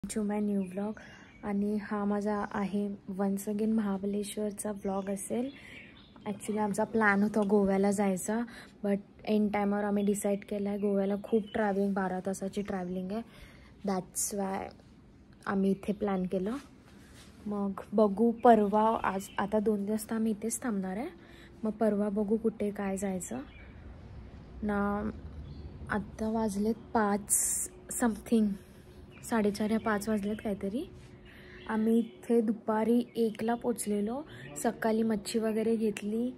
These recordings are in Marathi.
To my new vlog. आणि हा माझा आहे वन्स अगेन महाबलेश्वरचा व्लॉग असेल. ॲक्च्युली आमचा प्लॅन होता गोव्याला जायचा, बट एंड टायमावर आम्ही डिसाईड केलं आहे गोव्याला खूप ट्रॅव्हलिंग, 12 तासाची ट्रॅव्हलिंग आहे. दॅट्स वाय आम्ही इथे प्लॅन केलं. मग बघू परवा. आज आता 2 दिवस तर आम्ही इथेच थांबणार आहे. मग परवा बघू कुठे काय जायचं ना. आत्ता वाजलेत 5 समथिंग, 4:30 या 5 वाजलेत काहीतरी. आम्ही इथे दुपारी 1ला पोचलेलो. सकाळी मच्छी वगैरे घेतली.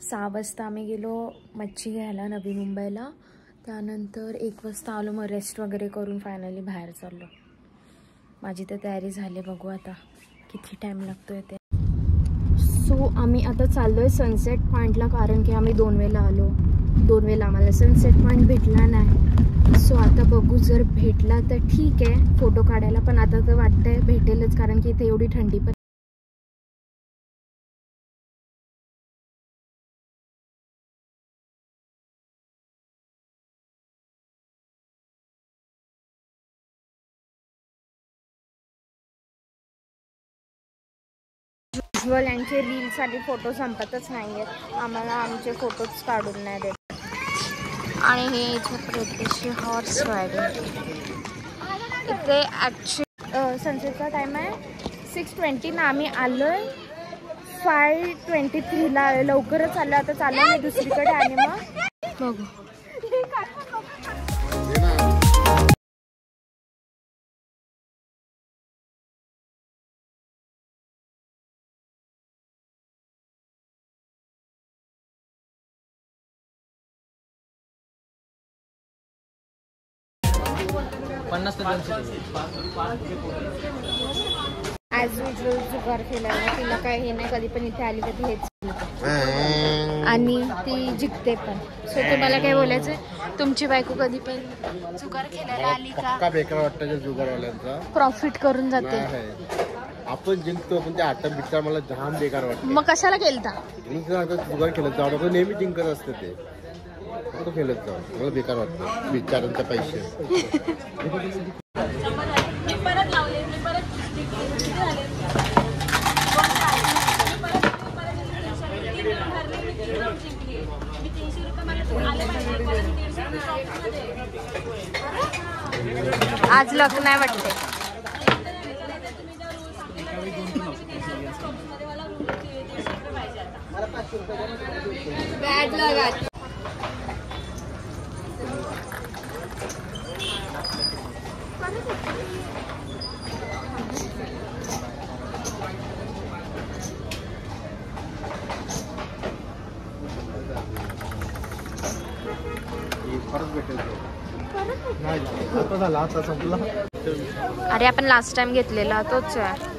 6 वाजता आम्ही गेलो मच्छी घ्यायला नवी मुंबईला. त्यानंतर 1 वाजता आलो. मग रेस्ट वगैरे करून फायनली बाहेर चाललो. माझी तर तयारी झाली. बघू आता किती टाईम लागतो आहे ते. सो आम्ही आता चाललो आहे सनसेट पॉईंटला, कारण की आम्ही 2 वेळेला आलो. 2 वेळेला आम्हाला सनसेट पॉईंट भेटला नाही. सो आता बघू, जर भेटला तर ठीक आहे फोटो काढायला. पण आता तर वाटतंय भेटेलच, कारण की इथे एवढी थंडी पण. युजल यांचे रील्ससाठी फोटो संपतच नाही आहेत. आम्हाला आमचे फोटोज काढून नाही देत. आणि हे इथे प्रत्यक्ष हॉर्स रायडिंग. इथे ॲक्च्युली सनसेटचा टाईम आहे 6:20 ना. आम्ही आलो आहे 5:23ला. लवकरच आलो. आता चाललो मी दुसरीकडे. आणि मग बघू. ॲज युजल जुगार खेळायला तिला काय हे नाही. कधी पण इथे आली कधी हेच आणि ती जिंकते पण. सो तुम्हाला काय बोलायचंय? तुमची बायको कधी पण जुगार खेळायला आली का? बेकार वाटतं जुगारवाल्यांचा. प्रॉफिट करून जाते. आपण जिंकतो पण त्या आठ बिटचा मला जाम बेकार वाटतं. मग कशाला खेळता? जुगार खेळत जाऊ. नेहमी जिंकत असते ते. खेळत जाऊ. मला बेकार वाटतं बिचारांचे पैसे. आज लक नाही वाटते. बॅड लक. अरे आपण लास्ट टाइम घेतलेला तोच आहे.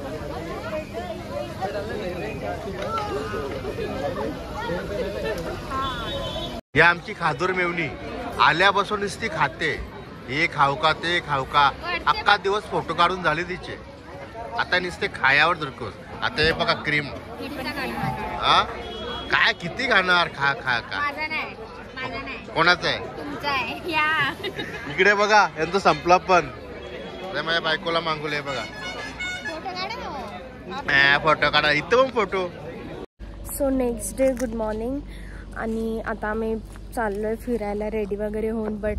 ही आमची खादूर मेवणी आल्यापासून नुसती खाते. हे खाऊ का ते खाऊ का. अख्खा दिवस फोटो काढून झाले तिचे. आता नुसते खायावर धरकोस. आता हे बघा क्रीम. हा काय किती खाणार. खा खा का. कोणाचं आहे? इकडे बघा यांचं संपला पण. माझ्या बायकोला मागवलंय बघा. फोटो काढा. इथं पण photo. So next day good morning. आणि आता आम्ही चाललोय फिरायला रेडी वगैरे होऊन. बट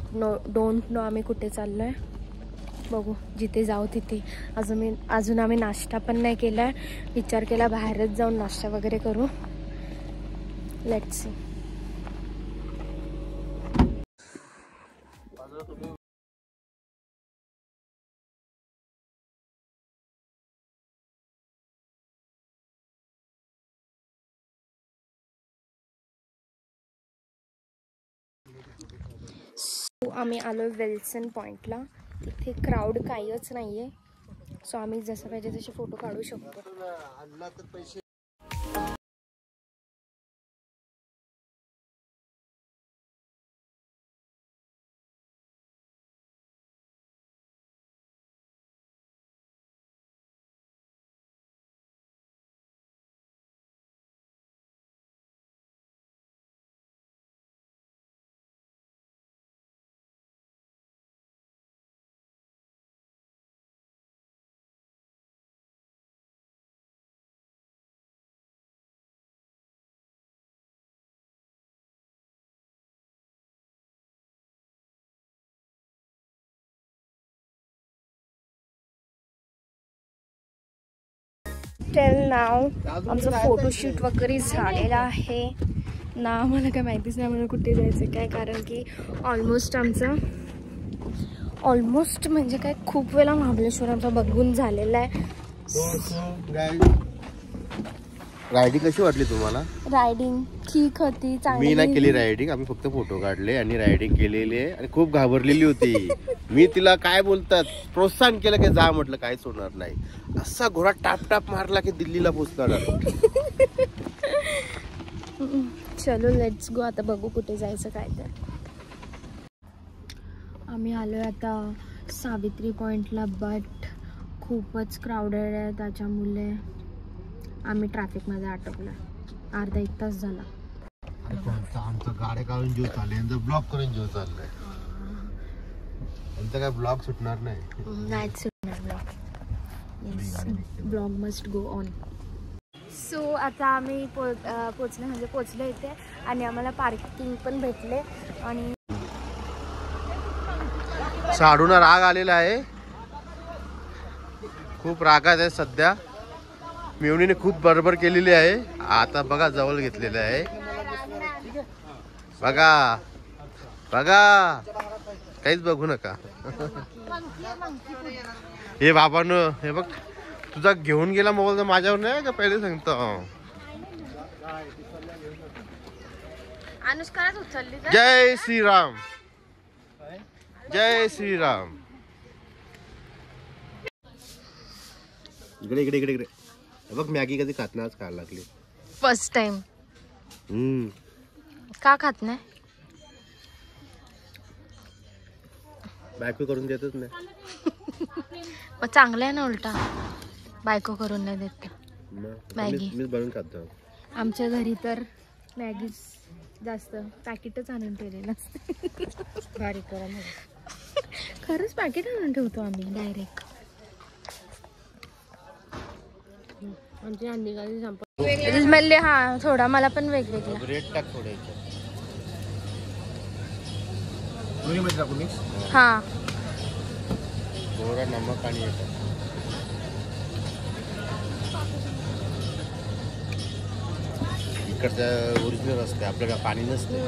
डोंट नो आम्ही कुठे चाललोय. बघू जिथे जाऊ तिथे. अजून आम्ही नाश्ता पण नाही केला आहे. विचार केला बाहेरच जाऊन नाश्ता वगैरे करू. Let's see. सो आम्ही आलो विल्सन पॉईंटला. तिथे क्राऊड काहीच नाही आहे. सो आम्ही जसं पाहिजे तसे फोटो काढू शकतो. टेल नाव आमचं फोटोशूट वगैरे झालेलं आहे ना. मला काय माहितीच नाही मला कुठे जायचं काय, कारण की ऑलमोस्ट म्हणजे काय खूप वेळा महाबळेश्वर आमचा बघून झालेला आहे. रायडिंग कशी वाटली तुम्हाला? रायडिंग ठीक होती, चांगली. मी नाही केली रायडिंग, आम्ही फक्त फोटो काढले आणि रायडिंग केलेली आहे आणि खूप घाबरलेली होती. मी तिला काय बोलतात प्रोत्साहन केलं की जा म्हटलं काहीच होणार नाही. असा घोडा टाप टाप मारला की दिल्लीला पोहोचणार. चलो लेट्स गो. आता बघू कुठे जायचं काय. तर आम्ही आलोय आता सावित्री पॉईंटला, बट खूपच क्राऊडेड आहे. त्याच्यामुळे आम्ही ट्रॅफिकमध्ये अटकलो. अर्धा एक तास झाला. आमचं गाड्या काढून जीव चालले, ब्लॉक करून जीव चाललाय. काय ब्लॉग सुटणार नाही. Blog must go on. So आता आम्ही पोचलो इथे आणि आम्हाला पार्किंग पण भेटले. आणि साडूला राग आलेला आहे, खूप रागात आहे सध्या. मेवणीने खूप बरोबर केलेली आहे. आता बघा जवळ घेतलेलं आहे. बघा बघा काहीच बघू नका. हे बाबांनो हे बघ, तुझा घेऊन गेला मोबाईल तर माझ्यावर नाही का, पहिले सांगतो. अनुष्काच उचलली. जय श्रीराम, जय श्रीराम. इकडे इकडे इकडे इकडे बघ, मॅगी कधी खात नाही, आज खायला लागली फर्स्ट टाइम. का खात नाही? बायको करून देतच नाही. मग चांगलं आहे ना, उलटा बायको करून नाही देत. मॅगी मीच बनवून खातो. आमच्या घरी तर मॅगी जास्त पॅकेटच आणून ठेवलेलं असते. बारीक करा. खरंच पॅकेट आणून ठेवतो आम्ही डायरेक्ट. आमची अंडी गाडी संपली. हा थोडा मला पण वेगवेगळा रेट टाक थोडे. हा थोडा नमक आणि इकडचं ओरिजिनल असते, आपल्याला पाणी नसते.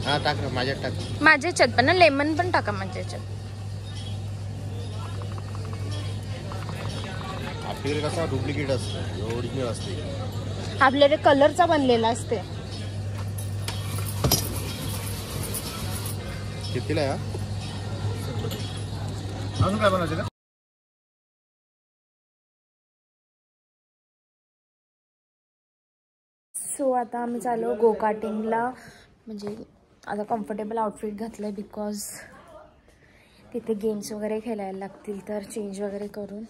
हा टाक ना, माझ्यात टाक. माझ्या याच्यात पण ना लेमन पण टाका माझ्या याच्यात. आपल्याकडे कसा डुप्लिकेट असतं, ओरिजिनल असते. आपल्याकडे कलरचा बनलेला असते. कितीला आहे अजून काय बनवायचं का? सो आता आम्ही चालू गो कार्टिंगला. म्हणजे आता कम्फर्टेबल आउटफिट घातलं आहे बिकॉज तिथे गेम्स वगैरे खेळायला लागतील, तर चेंज वगैरे करून.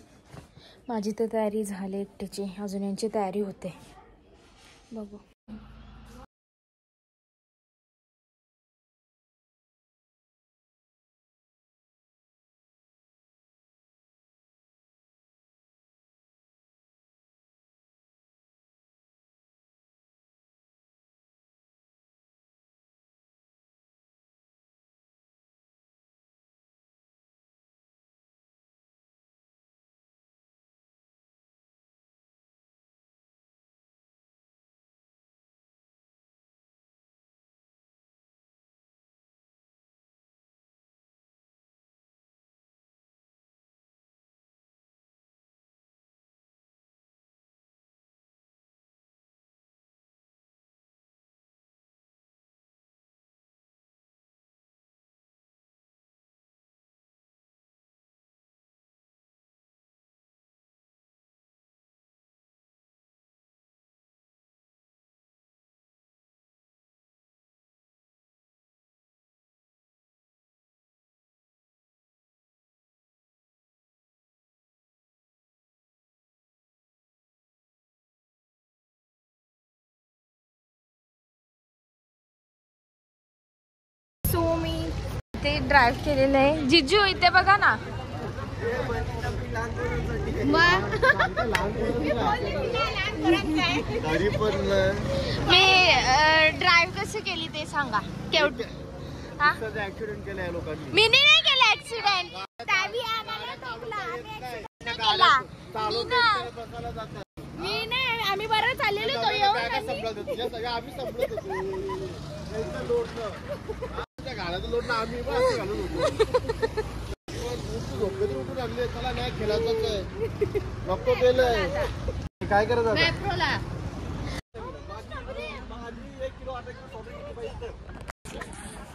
माझी तर तयारी झाली एकटीची, अजून यांची तयारी होते. बघू. इथे ड्राईव्ह केलेलं आहे. जिजू इथे बघा ना. मी ड्राईव्ह कसं केली ते सांगा. मी नाही केलं ऍक्सिडेंट. मी नाही, आम्ही बरं चाललेलो तो येऊन काय करत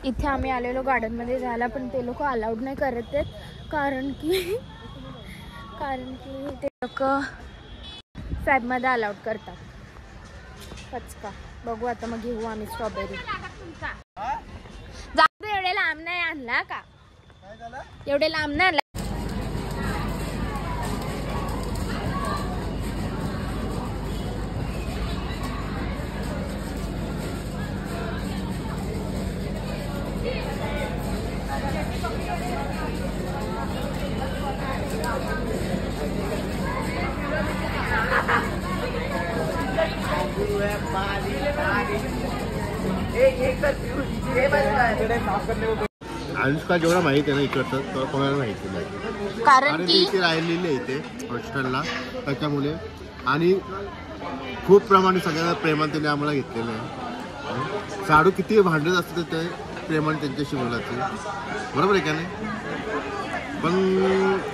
इथे आम्ही आलेलो गार्डन मध्ये जायला, पण ते लोक अलाउड नाही करत आहेत. कारण की ते लोक फॅब मध्ये अलाउड करतात. पचका बघू आता, मग घेऊ आम्ही स्ट्रॉबेरी. जाऊ एवढे लांब नाही आणला का, एवढे लांब नाही आणला. अनुष्का जेवढा माहिती आहे ना इकडचं तर कोणाला माहिती नाही. कारण की इथे राहिलेली आहे इथे हॉस्टेलला, त्याच्यामुळे आणि खूप प्रमाणे सगळ्यांना प्रेमाने त्याने आम्हाला घेतलेलं आहे. साडू किती भांडत असते ते प्रेमाने त्यांच्याशी बोलायचे, बरोबर आहे का नाही. पण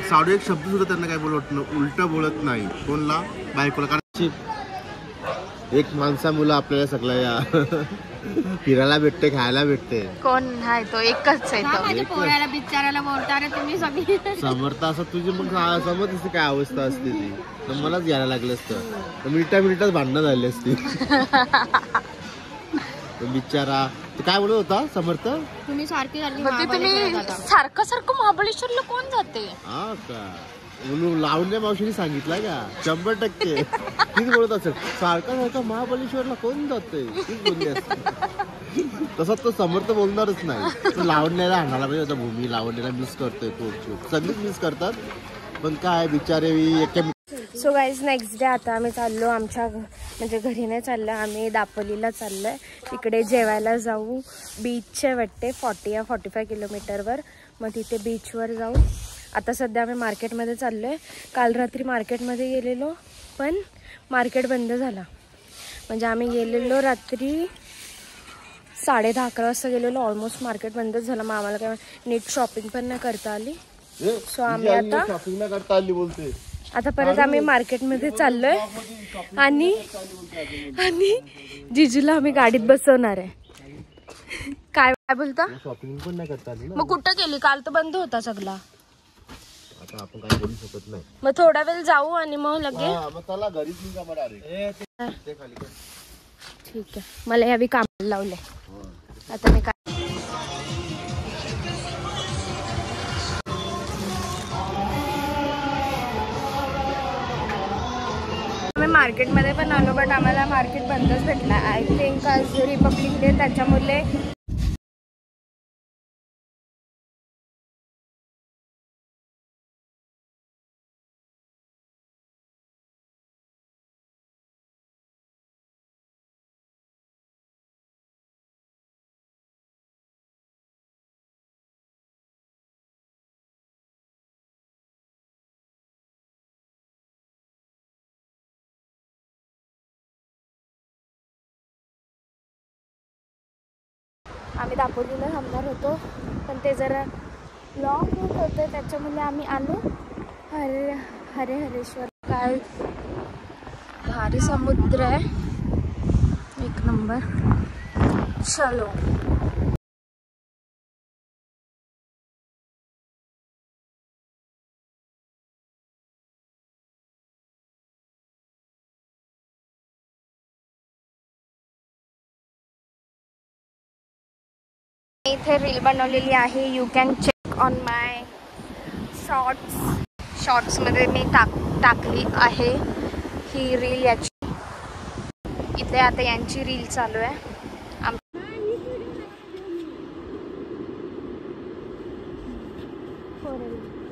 साडू एक शब्द सुद्धा त्यांना काय बोलत उलट बोलत नाही कोणला, बायकोला. कारण एक माणसा मुलं आपल्याला सगळ्या फिरायला भेटते, खायला भेटते. कोण आहे तो, एकच आहे तो. पोराला बिचारायला बोलता रे तुम्ही सगळी. समर्थ असं तुझी मग समज काय अवस्था असते ती, तर मलाच घ्यायला लागलं असतं, मिनिटात भांडणं झाली असती. बिचारा तू काय बोलत होता समर्थ. तुम्ही सारखी सारखं महाबळेश्वरला कोण जाते. हा का, लावण्या मावशीने सांगितलं का 100% तीच बोलत असेल. सारखा महाबळेश्वरला कोण जाते तीच बोलली असते. तसा तो समर्थ बोलणारच नाही. तो लावण्याला आणायला पाहिजे होता. भूमी लावण्याला मिस करतोय खूप, सगळीच मिस करतात. पण काय बिचारे. सो गाईज नेक्स्ट डे आता आम्ही चाललो आमच्या म्हणजे घरी नाही चाललो, आम्ही दापोलीला चाललोय. तिकडे जेवायला जाऊ. बीचचे वाटते 40 या 45 किलोमीटरवर. मग तिथे बीचवर जाऊ. आता सध्या आम्ही मार्केटमध्ये चाललो आहे. काल रात्री मार्केटमध्ये गेलेलो, पण मार्केट बंद झाला. म्हणजे आम्ही गेलेलो रात्री 10:30-11 वाजता गेलेलो. ऑलमोस्ट मार्केट बंदच झालं. मग आम्हाला काय नीट शॉपिंग पण नाही करता आली. सो आम्ही आता शॉपिंग नाही करता आली बोलते. आता परत आम्ही मार्केटमध्ये चाललोय आणि जिजूला आम्ही गाडीत बसवणार आहे. काय बोलता. शॉपिंग पण नाही करता आली. मग कुठं गेली, काल तर बंद होता सगळा. आता आपण काय बोलू शकत नाही. मग थोडा वेळ जाऊ आणि मग लगेच चला घरीच निघा. ठीक आहे. मला यावी कामाला लावले. आता मी काय आम्ही मार्केटमध्ये पण आलो, बट आम्हाला मार्केट बंदच भेटला. आय थिंक आज रिपब्लिक डे, त्याच्यामुळे आम्ही दापोलीला थांबणार होतो, पण ते जरा लॉंग रूट होतं, त्याच्यामुळे आम्ही आलो हरेश्वर. काय भारी समुद्र आहे, एक नंबर. चलो इथे रील बनवलेली आहे. यू कॅन चेक ऑन माय शॉर्ट्समध्ये मी टाकली आहे ही रील याची. इथे आता यांची रील चालू आहे. ओरडली.